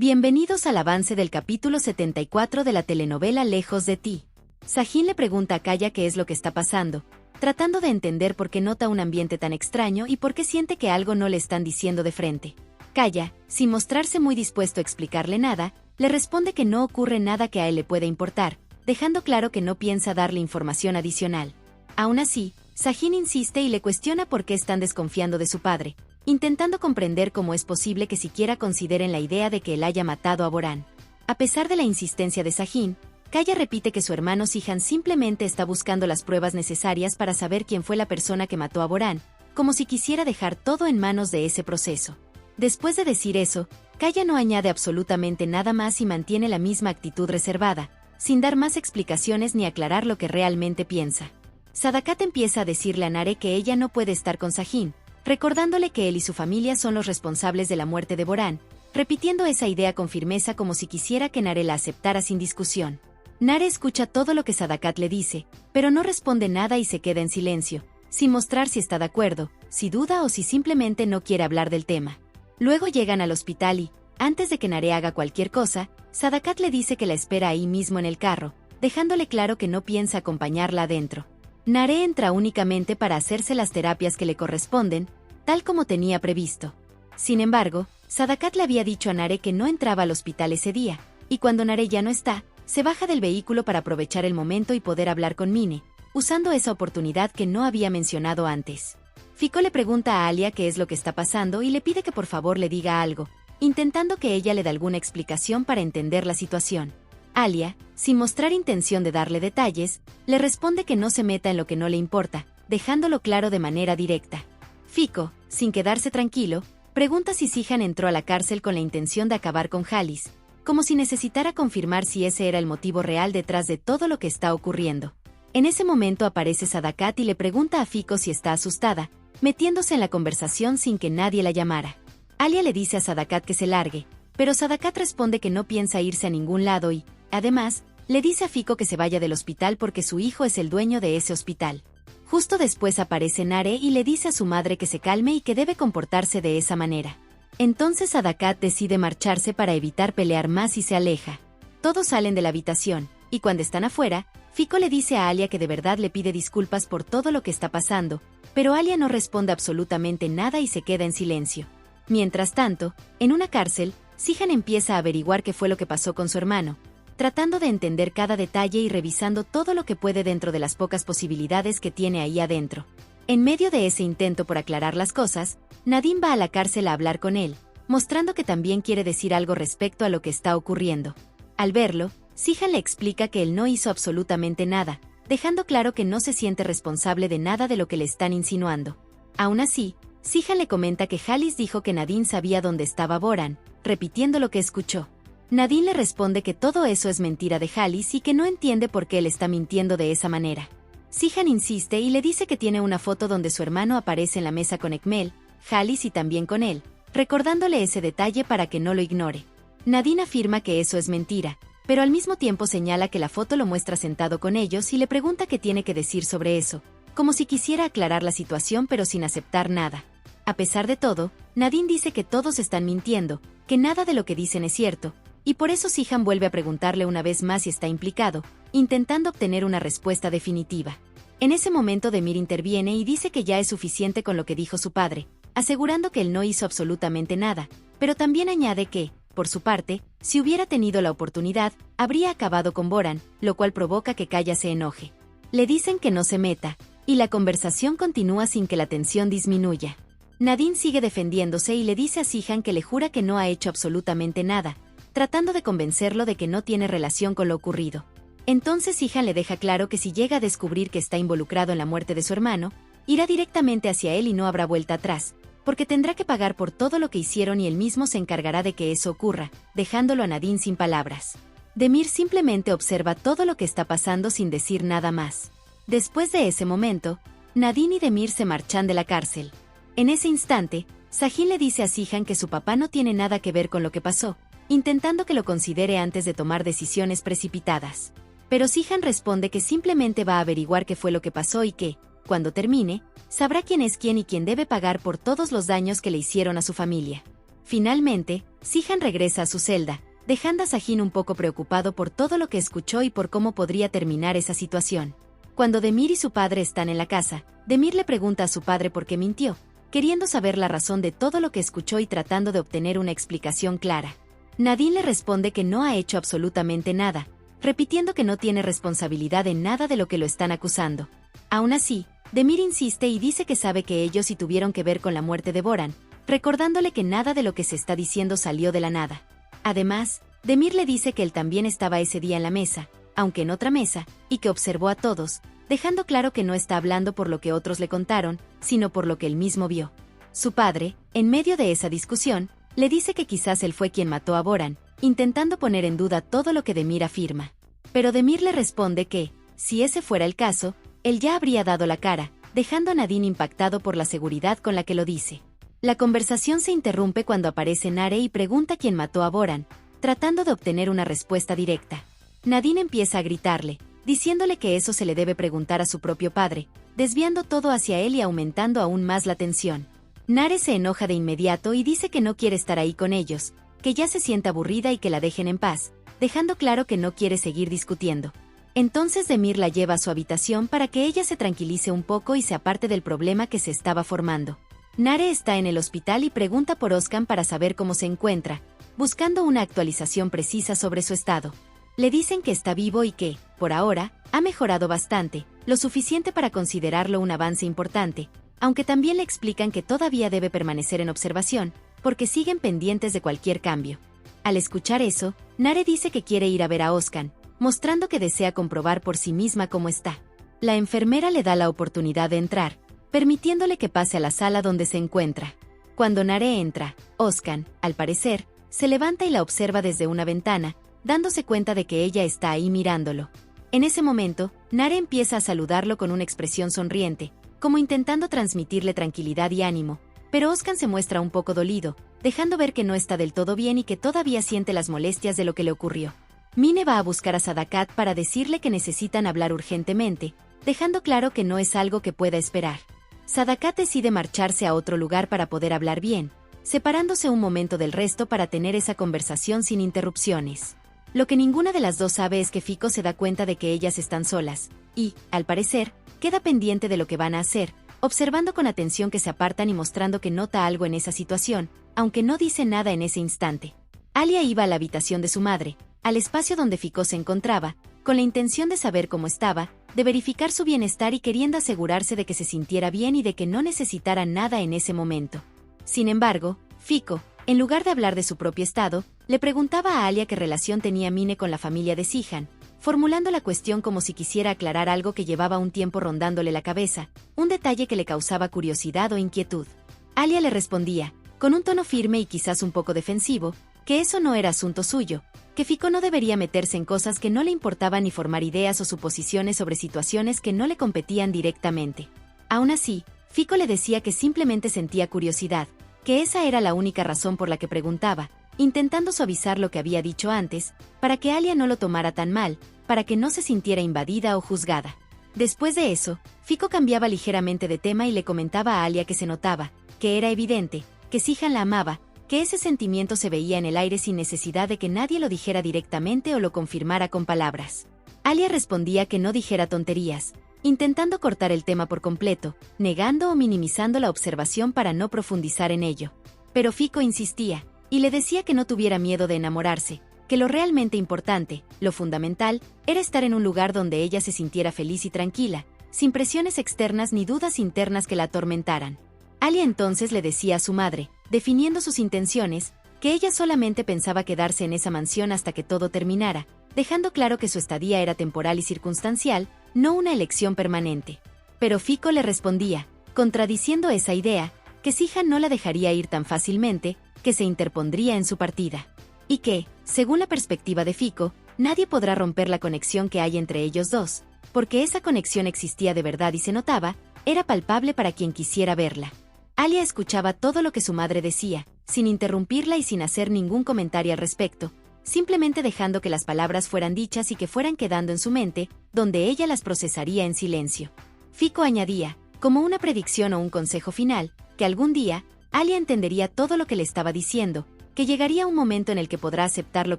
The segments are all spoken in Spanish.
Bienvenidos al avance del capítulo 74 de la telenovela Lejos de ti. Sahin le pregunta a Kaya qué es lo que está pasando, tratando de entender por qué nota un ambiente tan extraño y por qué siente que algo no le están diciendo de frente. Kaya, sin mostrarse muy dispuesto a explicarle nada, le responde que no ocurre nada que a él le pueda importar, dejando claro que no piensa darle información adicional. Aún así, Sahin insiste y le cuestiona por qué están desconfiando de su padre, intentando comprender cómo es posible que siquiera consideren la idea de que él haya matado a Boran. A pesar de la insistencia de Sahin, Kaya repite que su hermano Sihan simplemente está buscando las pruebas necesarias para saber quién fue la persona que mató a Boran, como si quisiera dejar todo en manos de ese proceso. Después de decir eso, Kaya no añade absolutamente nada más y mantiene la misma actitud reservada, sin dar más explicaciones ni aclarar lo que realmente piensa. Sadakat empieza a decirle a Nare que ella no puede estar con Sahin, recordándole que él y su familia son los responsables de la muerte de Boran, repitiendo esa idea con firmeza como si quisiera que Nare la aceptara sin discusión. Nare escucha todo lo que Sadakat le dice, pero no responde nada y se queda en silencio, sin mostrar si está de acuerdo, si duda o si simplemente no quiere hablar del tema. Luego llegan al hospital y, antes de que Nare haga cualquier cosa, Sadakat le dice que la espera ahí mismo en el carro, dejándole claro que no piensa acompañarla adentro. Nare entra únicamente para hacerse las terapias que le corresponden, tal como tenía previsto. Sin embargo, Sadakat le había dicho a Nare que no entraba al hospital ese día, y cuando Nare ya no está, se baja del vehículo para aprovechar el momento y poder hablar con Mine, usando esa oportunidad que no había mencionado antes. Fiko le pregunta a Alia qué es lo que está pasando y le pide que por favor le diga algo, intentando que ella le dé alguna explicación para entender la situación. Alia, sin mostrar intención de darle detalles, le responde que no se meta en lo que no le importa, dejándolo claro de manera directa. Fiko, sin quedarse tranquilo, pregunta si Sihan entró a la cárcel con la intención de acabar con Halis, como si necesitara confirmar si ese era el motivo real detrás de todo lo que está ocurriendo. En ese momento aparece Sadakat y le pregunta a Fiko si está asustada, metiéndose en la conversación sin que nadie la llamara. Alia le dice a Sadakat que se largue, pero Sadakat responde que no piensa irse a ningún lado y, además, le dice a Fiko que se vaya del hospital porque su hijo es el dueño de ese hospital. Justo después aparece Nare y le dice a su madre que se calme y que debe comportarse de esa manera. Entonces Sadakat decide marcharse para evitar pelear más y se aleja. Todos salen de la habitación, y cuando están afuera, Fiko le dice a Alia que de verdad le pide disculpas por todo lo que está pasando, pero Alia no responde absolutamente nada y se queda en silencio. Mientras tanto, en una cárcel, Sihan empieza a averiguar qué fue lo que pasó con su hermano, tratando de entender cada detalle y revisando todo lo que puede dentro de las pocas posibilidades que tiene ahí adentro. En medio de ese intento por aclarar las cosas, Nadine va a la cárcel a hablar con él, mostrando que también quiere decir algo respecto a lo que está ocurriendo. Al verlo, Sihan le explica que él no hizo absolutamente nada, dejando claro que no se siente responsable de nada de lo que le están insinuando. Aún así, Sihan le comenta que Halis dijo que Nadine sabía dónde estaba Boran, repitiendo lo que escuchó. Nadine le responde que todo eso es mentira de Halis y que no entiende por qué él está mintiendo de esa manera. Sihan insiste y le dice que tiene una foto donde su hermano aparece en la mesa con Ekmel, Halis y también con él, recordándole ese detalle para que no lo ignore. Nadine afirma que eso es mentira, pero al mismo tiempo señala que la foto lo muestra sentado con ellos y le pregunta qué tiene que decir sobre eso, como si quisiera aclarar la situación pero sin aceptar nada. A pesar de todo, Nadine dice que todos están mintiendo, que nada de lo que dicen es cierto, y por eso Sihan vuelve a preguntarle una vez más si está implicado, intentando obtener una respuesta definitiva. En ese momento Demir interviene y dice que ya es suficiente con lo que dijo su padre, asegurando que él no hizo absolutamente nada, pero también añade que, por su parte, si hubiera tenido la oportunidad, habría acabado con Boran, lo cual provoca que Kaya se enoje. Le dicen que no se meta, y la conversación continúa sin que la tensión disminuya. Nadine sigue defendiéndose y le dice a Sihan que le jura que no ha hecho absolutamente nada, tratando de convencerlo de que no tiene relación con lo ocurrido. Entonces Sihan le deja claro que si llega a descubrir que está involucrado en la muerte de su hermano, irá directamente hacia él y no habrá vuelta atrás, porque tendrá que pagar por todo lo que hicieron y él mismo se encargará de que eso ocurra, dejándolo a Nadine sin palabras. Demir simplemente observa todo lo que está pasando sin decir nada más. Después de ese momento, Nadine y Demir se marchan de la cárcel. En ese instante, Sahin le dice a Sihan que su papá no tiene nada que ver con lo que pasó, intentando que lo considere antes de tomar decisiones precipitadas. Pero Sihan responde que simplemente va a averiguar qué fue lo que pasó y que, cuando termine, sabrá quién es quién y quién debe pagar por todos los daños que le hicieron a su familia. Finalmente, Sihan regresa a su celda, dejando a Sajin un poco preocupado por todo lo que escuchó y por cómo podría terminar esa situación. Cuando Demir y su padre están en la casa, Demir le pregunta a su padre por qué mintió, queriendo saber la razón de todo lo que escuchó y tratando de obtener una explicación clara. Nadine le responde que no ha hecho absolutamente nada, repitiendo que no tiene responsabilidad en nada de lo que lo están acusando. Aún así, Demir insiste y dice que sabe que ellos sí tuvieron que ver con la muerte de Boran, recordándole que nada de lo que se está diciendo salió de la nada. Además, Demir le dice que él también estaba ese día en la mesa, aunque en otra mesa, y que observó a todos, dejando claro que no está hablando por lo que otros le contaron, sino por lo que él mismo vio. Su padre, en medio de esa discusión, le dice que quizás él fue quien mató a Boran, intentando poner en duda todo lo que Demir afirma. Pero Demir le responde que, si ese fuera el caso, él ya habría dado la cara, dejando a Nadine impactado por la seguridad con la que lo dice. La conversación se interrumpe cuando aparece Nare y pregunta quién mató a Boran, tratando de obtener una respuesta directa. Nadine empieza a gritarle, diciéndole que eso se le debe preguntar a su propio padre, desviando todo hacia él y aumentando aún más la tensión. Nare se enoja de inmediato y dice que no quiere estar ahí con ellos, que ya se siente aburrida y que la dejen en paz, dejando claro que no quiere seguir discutiendo. Entonces Demir la lleva a su habitación para que ella se tranquilice un poco y se aparte del problema que se estaba formando. Nare está en el hospital y pregunta por Oskan para saber cómo se encuentra, buscando una actualización precisa sobre su estado. Le dicen que está vivo y que, por ahora, ha mejorado bastante, lo suficiente para considerarlo un avance importante, aunque también le explican que todavía debe permanecer en observación, porque siguen pendientes de cualquier cambio. Al escuchar eso, Nare dice que quiere ir a ver a Oskan, mostrando que desea comprobar por sí misma cómo está. La enfermera le da la oportunidad de entrar, permitiéndole que pase a la sala donde se encuentra. Cuando Nare entra, Oskan, al parecer, se levanta y la observa desde una ventana, dándose cuenta de que ella está ahí mirándolo. En ese momento, Nare empieza a saludarlo con una expresión sonriente, como intentando transmitirle tranquilidad y ánimo, pero Oskan se muestra un poco dolido, dejando ver que no está del todo bien y que todavía siente las molestias de lo que le ocurrió. Mine va a buscar a Sadakat para decirle que necesitan hablar urgentemente, dejando claro que no es algo que pueda esperar. Sadakat decide marcharse a otro lugar para poder hablar bien, separándose un momento del resto para tener esa conversación sin interrupciones. Lo que ninguna de las dos sabe es que Fiko se da cuenta de que ellas están solas, y, al parecer, queda pendiente de lo que van a hacer, observando con atención que se apartan y mostrando que nota algo en esa situación, aunque no dice nada en ese instante. Alia iba a la habitación de su madre, al espacio donde Fiko se encontraba, con la intención de saber cómo estaba, de verificar su bienestar y queriendo asegurarse de que se sintiera bien y de que no necesitara nada en ese momento. Sin embargo, Fiko, en lugar de hablar de su propio estado, le preguntaba a Alia qué relación tenía Mine con la familia de Sihan, formulando la cuestión como si quisiera aclarar algo que llevaba un tiempo rondándole la cabeza, un detalle que le causaba curiosidad o inquietud. Alia le respondía, con un tono firme y quizás un poco defensivo, que eso no era asunto suyo, que Fiko no debería meterse en cosas que no le importaban ni formar ideas o suposiciones sobre situaciones que no le competían directamente. Aún así, Fiko le decía que simplemente sentía curiosidad, que esa era la única razón por la que preguntaba, intentando suavizar lo que había dicho antes, para que Alia no lo tomara tan mal, para que no se sintiera invadida o juzgada. Después de eso, Fiko cambiaba ligeramente de tema y le comentaba a Alia que se notaba, que era evidente, que Sihan la amaba, que ese sentimiento se veía en el aire sin necesidad de que nadie lo dijera directamente o lo confirmara con palabras. Alia respondía que no dijera tonterías, intentando cortar el tema por completo, negando o minimizando la observación para no profundizar en ello. Pero Fiko insistía, y le decía que no tuviera miedo de enamorarse, que lo realmente importante, lo fundamental, era estar en un lugar donde ella se sintiera feliz y tranquila, sin presiones externas ni dudas internas que la atormentaran. Alia entonces le decía a su madre, definiendo sus intenciones, que ella solamente pensaba quedarse en esa mansión hasta que todo terminara, dejando claro que su estadía era temporal y circunstancial, no una elección permanente. Pero Fiko le respondía, contradiciendo esa idea, que Sihan no la dejaría ir tan fácilmente, que se interpondría en su partida. Y que, según la perspectiva de Fiko, nadie podrá romper la conexión que hay entre ellos dos, porque esa conexión existía de verdad y se notaba, era palpable para quien quisiera verla. Alia escuchaba todo lo que su madre decía, sin interrumpirla y sin hacer ningún comentario al respecto, simplemente dejando que las palabras fueran dichas y que fueran quedando en su mente, donde ella las procesaría en silencio. Fiko añadía, como una predicción o un consejo final, que algún día, Alia entendería todo lo que le estaba diciendo, que llegaría un momento en el que podrá aceptar lo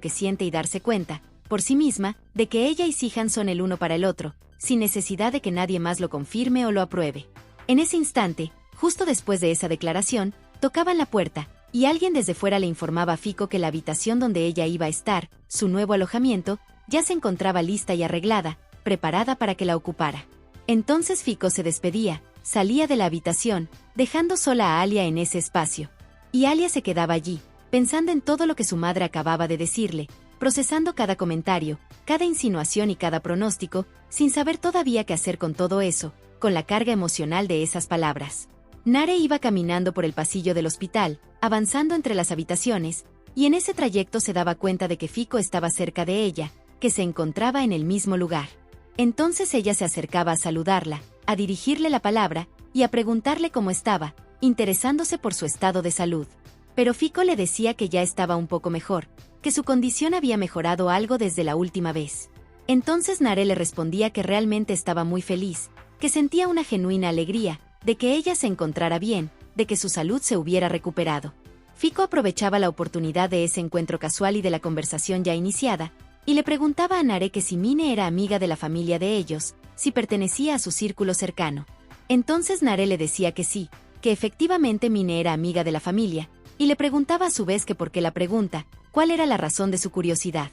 que siente y darse cuenta, por sí misma, de que ella y Sihan son el uno para el otro, sin necesidad de que nadie más lo confirme o lo apruebe. En ese instante, justo después de esa declaración, tocaban la puerta, y alguien desde fuera le informaba a Fiko que la habitación donde ella iba a estar, su nuevo alojamiento, ya se encontraba lista y arreglada, preparada para que la ocupara. Entonces Fiko se despedía, salía de la habitación, dejando sola a Alia en ese espacio. Y Alia se quedaba allí, pensando en todo lo que su madre acababa de decirle, procesando cada comentario, cada insinuación y cada pronóstico, sin saber todavía qué hacer con todo eso, con la carga emocional de esas palabras. Nare iba caminando por el pasillo del hospital, avanzando entre las habitaciones, y en ese trayecto se daba cuenta de que Fiko estaba cerca de ella, que se encontraba en el mismo lugar. Entonces ella se acercaba a saludarla, a dirigirle la palabra, y a preguntarle cómo estaba, interesándose por su estado de salud. Pero Fiko le decía que ya estaba un poco mejor, que su condición había mejorado algo desde la última vez. Entonces Nare le respondía que realmente estaba muy feliz, que sentía una genuina alegría, de que ella se encontrara bien, de que su salud se hubiera recuperado. Fiko aprovechaba la oportunidad de ese encuentro casual y de la conversación ya iniciada, y le preguntaba a Nare que si Mine era amiga de la familia de ellos, si pertenecía a su círculo cercano. Entonces Nare le decía que sí, que efectivamente Mine era amiga de la familia, y le preguntaba a su vez que por qué la pregunta, cuál era la razón de su curiosidad.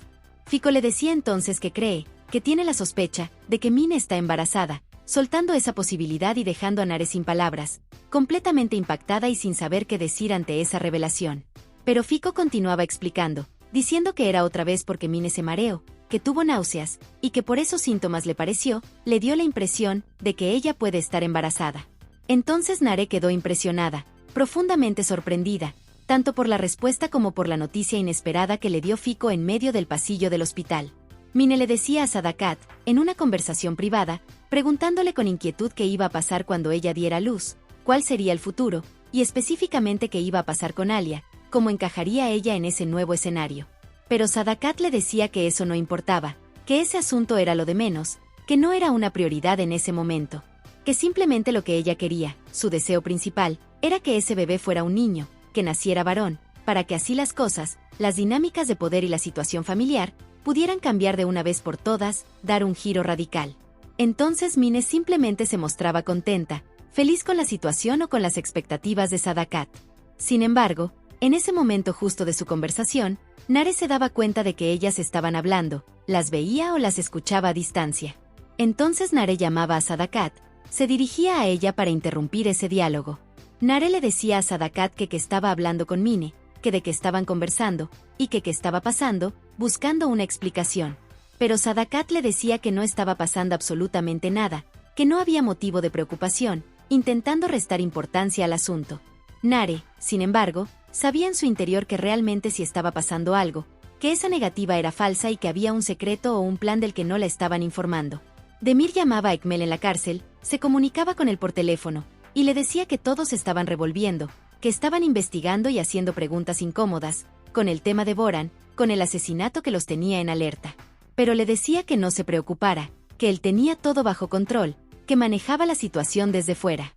Fiko le decía entonces que cree, que tiene la sospecha, de que Mine está embarazada, soltando esa posibilidad y dejando a Nare sin palabras, completamente impactada y sin saber qué decir ante esa revelación. Pero Fiko continuaba explicando, diciendo que era otra vez porque Mine se mareó, que tuvo náuseas, y que por esos síntomas le dio la impresión de que ella puede estar embarazada. Entonces Nare quedó impresionada, profundamente sorprendida, tanto por la respuesta como por la noticia inesperada que le dio Fiko en medio del pasillo del hospital. Mine le decía a Sadakat, en una conversación privada, preguntándole con inquietud qué iba a pasar cuando ella diera luz, cuál sería el futuro, y específicamente qué iba a pasar con Alia, cómo encajaría ella en ese nuevo escenario. Pero Sadakat le decía que eso no importaba, que ese asunto era lo de menos, que no era una prioridad en ese momento, que simplemente lo que ella quería, su deseo principal, era que ese bebé fuera un niño, que naciera varón, para que así las cosas, las dinámicas de poder y la situación familiar, pudieran cambiar de una vez por todas, dar un giro radical. Entonces Mine simplemente se mostraba contenta, feliz con la situación o con las expectativas de Sadakat. Sin embargo, en ese momento justo de su conversación, Nare se daba cuenta de que ellas estaban hablando, las veía o las escuchaba a distancia. Entonces Nare llamaba a Sadakat, se dirigía a ella para interrumpir ese diálogo. Nare le decía a Sadakat que estaba hablando con Mine, que de qué estaban conversando, y que qué estaba pasando, buscando una explicación. Pero Sadakat le decía que no estaba pasando absolutamente nada, que no había motivo de preocupación, intentando restar importancia al asunto. Nare, sin embargo, sabía en su interior que realmente sí estaba pasando algo, que esa negativa era falsa y que había un secreto o un plan del que no la estaban informando. Demir llamaba a Ekmel en la cárcel, se comunicaba con él por teléfono, y le decía que todos estaban revolviendo, que estaban investigando y haciendo preguntas incómodas, con el tema de Boran, con el asesinato que los tenía en alerta. Pero le decía que no se preocupara, que él tenía todo bajo control, que manejaba la situación desde fuera.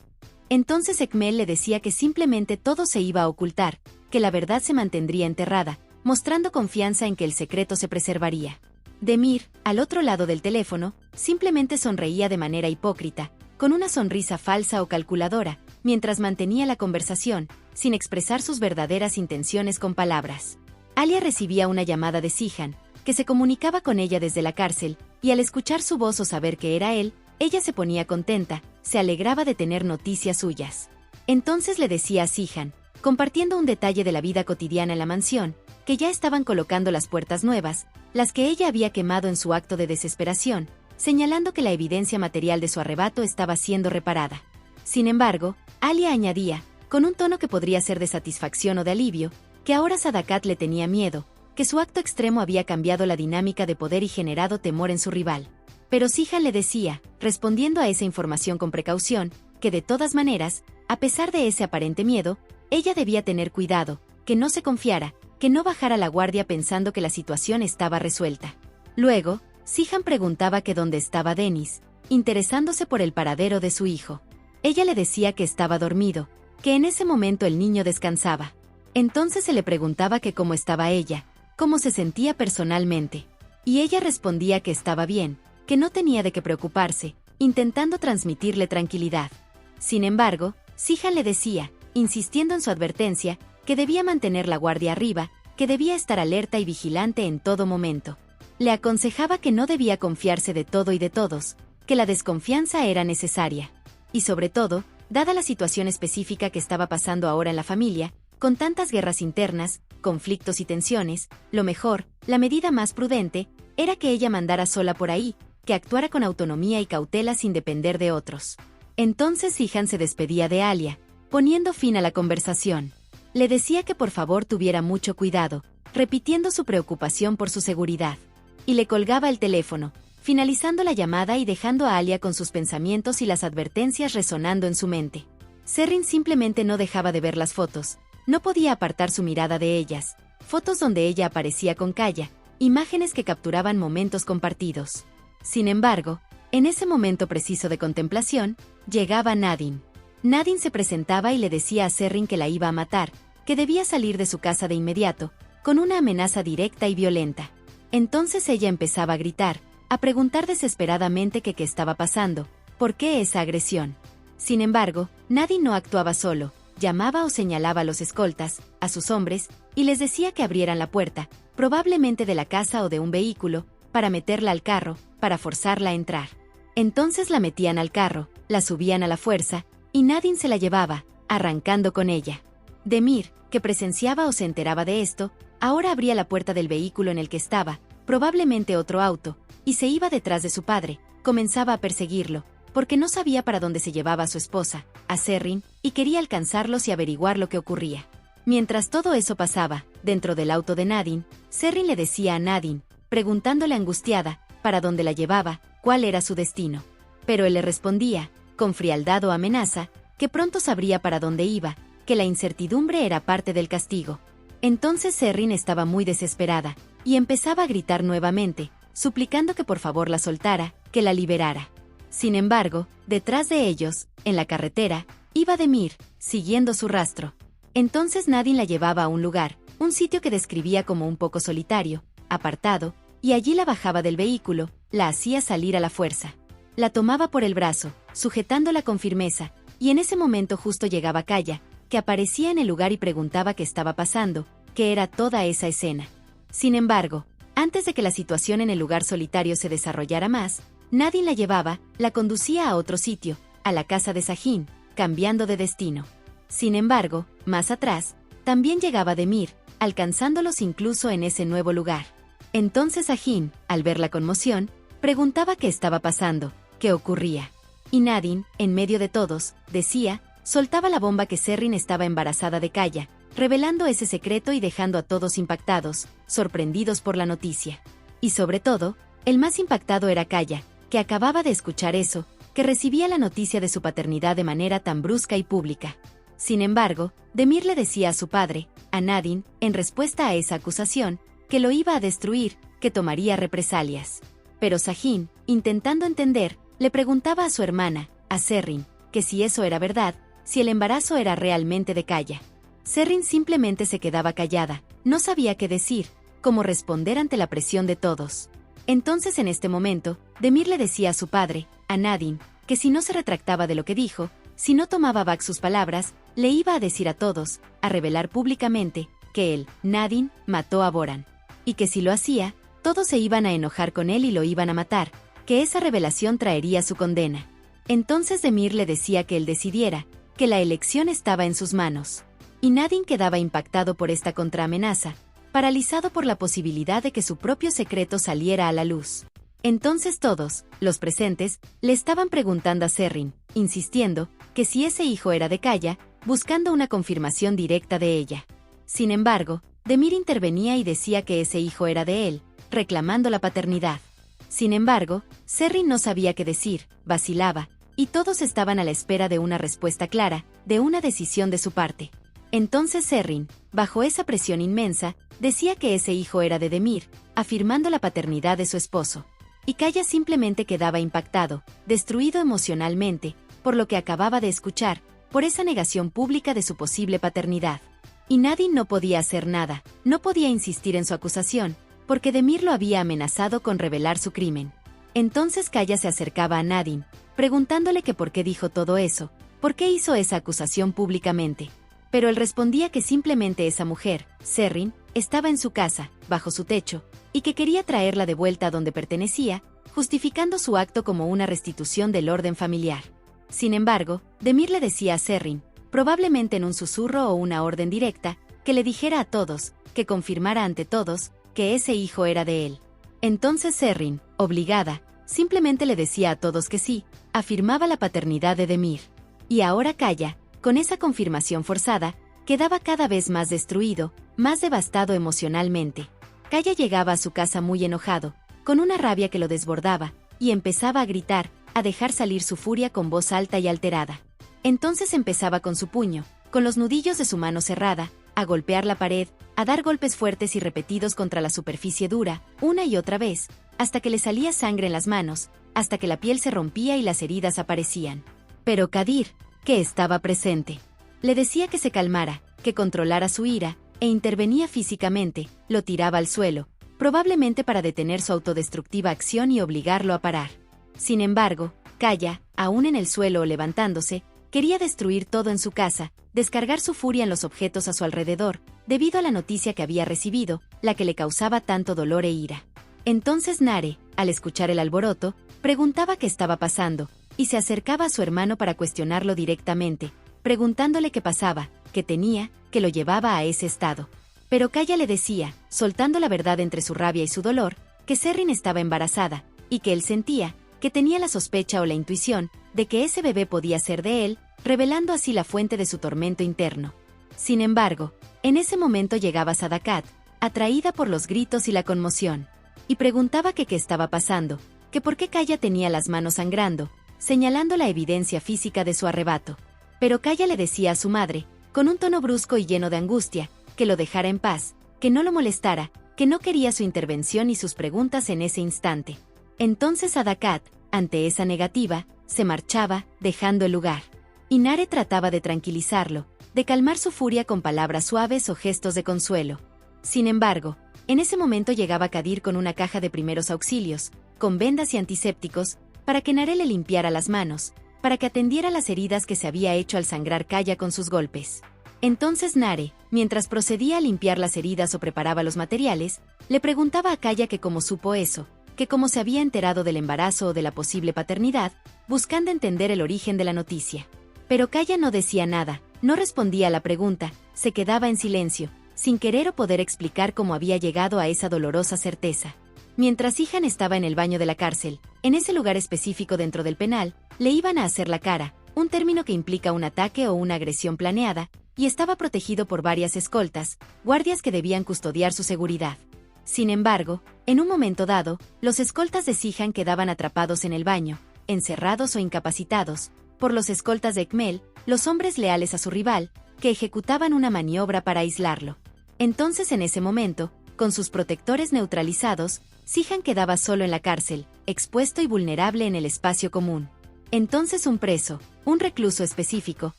Entonces Ekmel le decía que simplemente todo se iba a ocultar, que la verdad se mantendría enterrada, mostrando confianza en que el secreto se preservaría. Demir, al otro lado del teléfono, simplemente sonreía de manera hipócrita, con una sonrisa falsa o calculadora, mientras mantenía la conversación, sin expresar sus verdaderas intenciones con palabras. Alia recibía una llamada de Sihan, que se comunicaba con ella desde la cárcel, y al escuchar su voz o saber que era él, ella se ponía contenta, se alegraba de tener noticias suyas. Entonces le decía a Sihan, compartiendo un detalle de la vida cotidiana en la mansión, que ya estaban colocando las puertas nuevas, las que ella había quemado en su acto de desesperación, señalando que la evidencia material de su arrebato estaba siendo reparada. Sin embargo, Alia añadía, con un tono que podría ser de satisfacción o de alivio, que ahora Sadakat le tenía miedo, que su acto extremo había cambiado la dinámica de poder y generado temor en su rival. Pero Sihan le decía, respondiendo a esa información con precaución, que de todas maneras, a pesar de ese aparente miedo, ella debía tener cuidado, que no se confiara, que no bajara la guardia pensando que la situación estaba resuelta. Luego, Sihan preguntaba que dónde estaba Dennis, interesándose por el paradero de su hijo. Ella le decía que estaba dormido, que en ese momento el niño descansaba. Entonces se le preguntaba que cómo estaba ella, cómo se sentía personalmente. Y ella respondía que estaba bien, que no tenía de qué preocuparse, intentando transmitirle tranquilidad. Sin embargo, Zihan le decía, insistiendo en su advertencia, que debía mantener la guardia arriba, que debía estar alerta y vigilante en todo momento. Le aconsejaba que no debía confiarse de todo y de todos, que la desconfianza era necesaria. Y sobre todo, dada la situación específica que estaba pasando ahora en la familia, con tantas guerras internas, conflictos y tensiones, lo mejor, la medida más prudente, era que ella mandara sola por ahí, que actuara con autonomía y cautela sin depender de otros. Entonces Zihan se despedía de Alia, poniendo fin a la conversación. Le decía que por favor tuviera mucho cuidado, repitiendo su preocupación por su seguridad. Y le colgaba el teléfono, finalizando la llamada y dejando a Alia con sus pensamientos y las advertencias resonando en su mente. Zerrin simplemente no dejaba de ver las fotos, no podía apartar su mirada de ellas, fotos donde ella aparecía con Kaya, imágenes que capturaban momentos compartidos. Sin embargo, en ese momento preciso de contemplación, llegaba Nadine. Nadine se presentaba y le decía a Zerrin que la iba a matar, que debía salir de su casa de inmediato, con una amenaza directa y violenta. Entonces ella empezaba a gritar, a preguntar desesperadamente qué estaba pasando, por qué esa agresión. Sin embargo, Nadine no actuaba solo, llamaba o señalaba a los escoltas, a sus hombres, y les decía que abrieran la puerta, probablemente de la casa o de un vehículo, para meterla al carro, para forzarla a entrar. Entonces la metían al carro, la subían a la fuerza, y Nadine se la llevaba, arrancando con ella. Demir, que presenciaba o se enteraba de esto, ahora abría la puerta del vehículo en el que estaba, probablemente otro auto, y se iba detrás de su padre, comenzaba a perseguirlo, porque no sabía para dónde se llevaba a su esposa, a Zerrin, y quería alcanzarlos y averiguar lo que ocurría. Mientras todo eso pasaba, dentro del auto de Nadine, Zerrin le decía a Nadine, preguntándole angustiada, para dónde la llevaba, cuál era su destino. Pero él le respondía, con frialdad o amenaza, que pronto sabría para dónde iba, que la incertidumbre era parte del castigo. Entonces Zerrin estaba muy desesperada, y empezaba a gritar nuevamente, suplicando que por favor la soltara, que la liberara. Sin embargo, detrás de ellos, en la carretera, iba Demir, siguiendo su rastro. Entonces Nadine la llevaba a un lugar, un sitio que describía como un poco solitario, apartado, y allí la bajaba del vehículo, la hacía salir a la fuerza. La tomaba por el brazo, sujetándola con firmeza, y en ese momento justo llegaba Kaya, que aparecía en el lugar y preguntaba qué estaba pasando, qué era toda esa escena. Sin embargo, antes de que la situación en el lugar solitario se desarrollara más, Nadine la llevaba, la conducía a otro sitio, a la casa de Sahin, cambiando de destino. Sin embargo, más atrás, también llegaba Demir, alcanzándolos incluso en ese nuevo lugar. Entonces Sahin, al ver la conmoción, preguntaba qué estaba pasando, qué ocurría. Y Nadine, en medio de todos, decía, soltaba la bomba que Zerrin estaba embarazada de Kaya, revelando ese secreto y dejando a todos impactados, sorprendidos por la noticia. Y sobre todo, el más impactado era Kaya, que acababa de escuchar eso, que recibía la noticia de su paternidad de manera tan brusca y pública. Sin embargo, Demir le decía a su padre, a Nadine, en respuesta a esa acusación, que lo iba a destruir, que tomaría represalias. Pero Sahin, intentando entender, le preguntaba a su hermana, a Zerrin, que si eso era verdad, si el embarazo era realmente de Kaya. Zerrin simplemente se quedaba callada, no sabía qué decir, cómo responder ante la presión de todos. Entonces en este momento, Demir le decía a su padre, a Nadine, que si no se retractaba de lo que dijo, si no tomaba back sus palabras, le iba a decir a todos, a revelar públicamente, que él, Nadine, mató a Boran. Y que si lo hacía, todos se iban a enojar con él y lo iban a matar, que esa revelación traería su condena. Entonces Demir le decía que él decidiera, que la elección estaba en sus manos. Y Nadine quedaba impactado por esta contraamenaza, paralizado por la posibilidad de que su propio secreto saliera a la luz. Entonces todos, los presentes, le estaban preguntando a Zerrin, insistiendo, que si ese hijo era de Kaya, buscando una confirmación directa de ella. Sin embargo, Demir intervenía y decía que ese hijo era de él, reclamando la paternidad. Sin embargo, Zerrin no sabía qué decir, vacilaba, y todos estaban a la espera de una respuesta clara, de una decisión de su parte. Entonces Zerrin, bajo esa presión inmensa, decía que ese hijo era de Demir, afirmando la paternidad de su esposo. Y Kaya simplemente quedaba impactado, destruido emocionalmente, por lo que acababa de escuchar, por esa negación pública de su posible paternidad. Y Nadine no podía hacer nada, no podía insistir en su acusación, porque Demir lo había amenazado con revelar su crimen. Entonces Kaya se acercaba a Nadine, preguntándole que por qué dijo todo eso, por qué hizo esa acusación públicamente. Pero él respondía que simplemente esa mujer, Serrin, estaba en su casa, bajo su techo, y que quería traerla de vuelta a donde pertenecía, justificando su acto como una restitución del orden familiar. Sin embargo, Demir le decía a Serrin, probablemente en un susurro o una orden directa, que le dijera a todos, que confirmara ante todos, que ese hijo era de él. Entonces Serrin, obligada, simplemente le decía a todos que sí, afirmaba la paternidad de Demir. Y ahora Kaya, con esa confirmación forzada, quedaba cada vez más destruido, más devastado emocionalmente. Kaya llegaba a su casa muy enojado, con una rabia que lo desbordaba, y empezaba a gritar, a dejar salir su furia con voz alta y alterada. Entonces empezaba con su puño, con los nudillos de su mano cerrada, a golpear la pared, a dar golpes fuertes y repetidos contra la superficie dura, una y otra vez, hasta que le salía sangre en las manos, hasta que la piel se rompía y las heridas aparecían. Pero Kadir, que estaba presente, le decía que se calmara, que controlara su ira, e intervenía físicamente, lo tiraba al suelo, probablemente para detener su autodestructiva acción y obligarlo a parar. Sin embargo, Kaya, aún en el suelo o levantándose, quería destruir todo en su casa, descargar su furia en los objetos a su alrededor, debido a la noticia que había recibido, la que le causaba tanto dolor e ira. Entonces Nare, al escuchar el alboroto, preguntaba qué estaba pasando, y se acercaba a su hermano para cuestionarlo directamente, preguntándole qué pasaba, qué tenía, que lo llevaba a ese estado. Pero Kaya le decía, soltando la verdad entre su rabia y su dolor, que Serrin estaba embarazada, y que él sentía, que tenía la sospecha o la intuición, de que ese bebé podía ser de él, revelando así la fuente de su tormento interno. Sin embargo, en ese momento llegaba Sadakat, atraída por los gritos y la conmoción, y preguntaba que qué estaba pasando, que por qué Kaya tenía las manos sangrando, señalando la evidencia física de su arrebato. Pero Kaya le decía a su madre, con un tono brusco y lleno de angustia, que lo dejara en paz, que no lo molestara, que no quería su intervención y sus preguntas en ese instante. Entonces Sadakat, ante esa negativa, se marchaba, dejando el lugar. Y Nare trataba de tranquilizarlo, de calmar su furia con palabras suaves o gestos de consuelo. Sin embargo, en ese momento llegaba Kadir con una caja de primeros auxilios, con vendas y antisépticos, para que Nare le limpiara las manos, para que atendiera las heridas que se había hecho al sangrar Kaya con sus golpes. Entonces Nare, mientras procedía a limpiar las heridas o preparaba los materiales, le preguntaba a Kaya que cómo supo eso, que cómo se había enterado del embarazo o de la posible paternidad, buscando entender el origen de la noticia. Pero Kaya no decía nada, no respondía a la pregunta, se quedaba en silencio, sin querer o poder explicar cómo había llegado a esa dolorosa certeza. Mientras Ihan estaba en el baño de la cárcel, en ese lugar específico dentro del penal, le iban a hacer la cara, un término que implica un ataque o una agresión planeada, y estaba protegido por varias escoltas, guardias que debían custodiar su seguridad. Sin embargo, en un momento dado, los escoltas de Sihan quedaban atrapados en el baño, encerrados o incapacitados, por los escoltas de Ekmel, los hombres leales a su rival, que ejecutaban una maniobra para aislarlo. Entonces en ese momento, con sus protectores neutralizados, Sihan quedaba solo en la cárcel, expuesto y vulnerable en el espacio común. Entonces un preso, un recluso específico,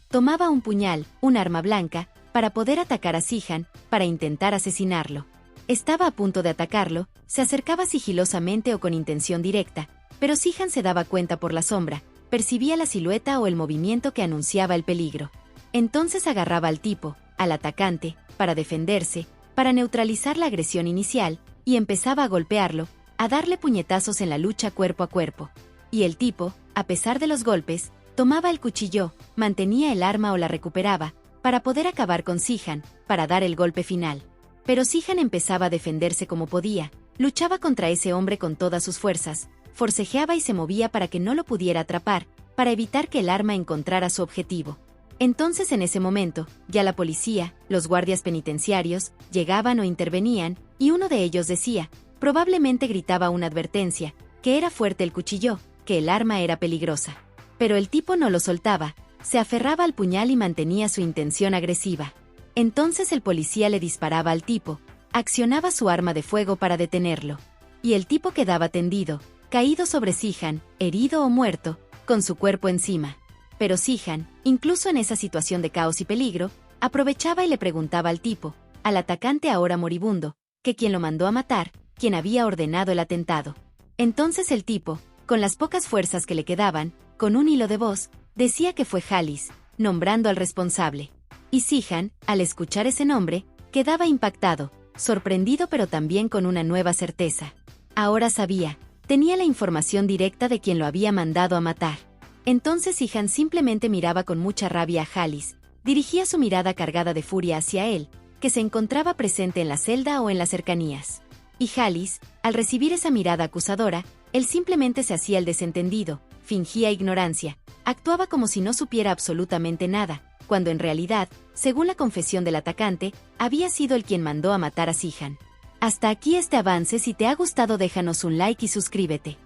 tomaba un puñal, un arma blanca, para poder atacar a Sihan, para intentar asesinarlo. Estaba a punto de atacarlo, se acercaba sigilosamente o con intención directa, pero Sihan se daba cuenta por la sombra, percibía la silueta o el movimiento que anunciaba el peligro. Entonces agarraba al tipo, al atacante, para defenderse, para neutralizar la agresión inicial, y empezaba a golpearlo, a darle puñetazos en la lucha cuerpo a cuerpo. Y el tipo, a pesar de los golpes, tomaba el cuchillo, mantenía el arma o la recuperaba, para poder acabar con Sihan, para dar el golpe final. Pero Sihan empezaba a defenderse como podía, luchaba contra ese hombre con todas sus fuerzas, forcejeaba y se movía para que no lo pudiera atrapar, para evitar que el arma encontrara su objetivo. Entonces en ese momento, ya la policía, los guardias penitenciarios, llegaban o intervenían, y uno de ellos decía, probablemente gritaba una advertencia, que era fuerte el cuchillo, que el arma era peligrosa. Pero el tipo no lo soltaba, se aferraba al puñal y mantenía su intención agresiva. Entonces el policía le disparaba al tipo, accionaba su arma de fuego para detenerlo. Y el tipo quedaba tendido, caído sobre Sihan, herido o muerto, con su cuerpo encima. Pero Sihan, incluso en esa situación de caos y peligro, Aprovechaba y le preguntaba al tipo, al atacante ahora moribundo, que quien lo mandó a matar, quien había ordenado el atentado. Entonces el tipo, con las pocas fuerzas que le quedaban, con un hilo de voz, decía que fue Halis, nombrando al responsable. Y Zihan, al escuchar ese nombre, quedaba impactado, sorprendido pero también con una nueva certeza. Ahora sabía, tenía la información directa de quien lo había mandado a matar. Entonces Zihan simplemente miraba con mucha rabia a Halis, dirigía su mirada cargada de furia hacia él, que se encontraba presente en la celda o en las cercanías. Y Halis, al recibir esa mirada acusadora, él simplemente se hacía el desentendido, fingía ignorancia, actuaba como si no supiera absolutamente nada, cuando en realidad, según la confesión del atacante, había sido él quien mandó a matar a Zihan. Hasta aquí este avance. Si te ha gustado déjanos un like y suscríbete.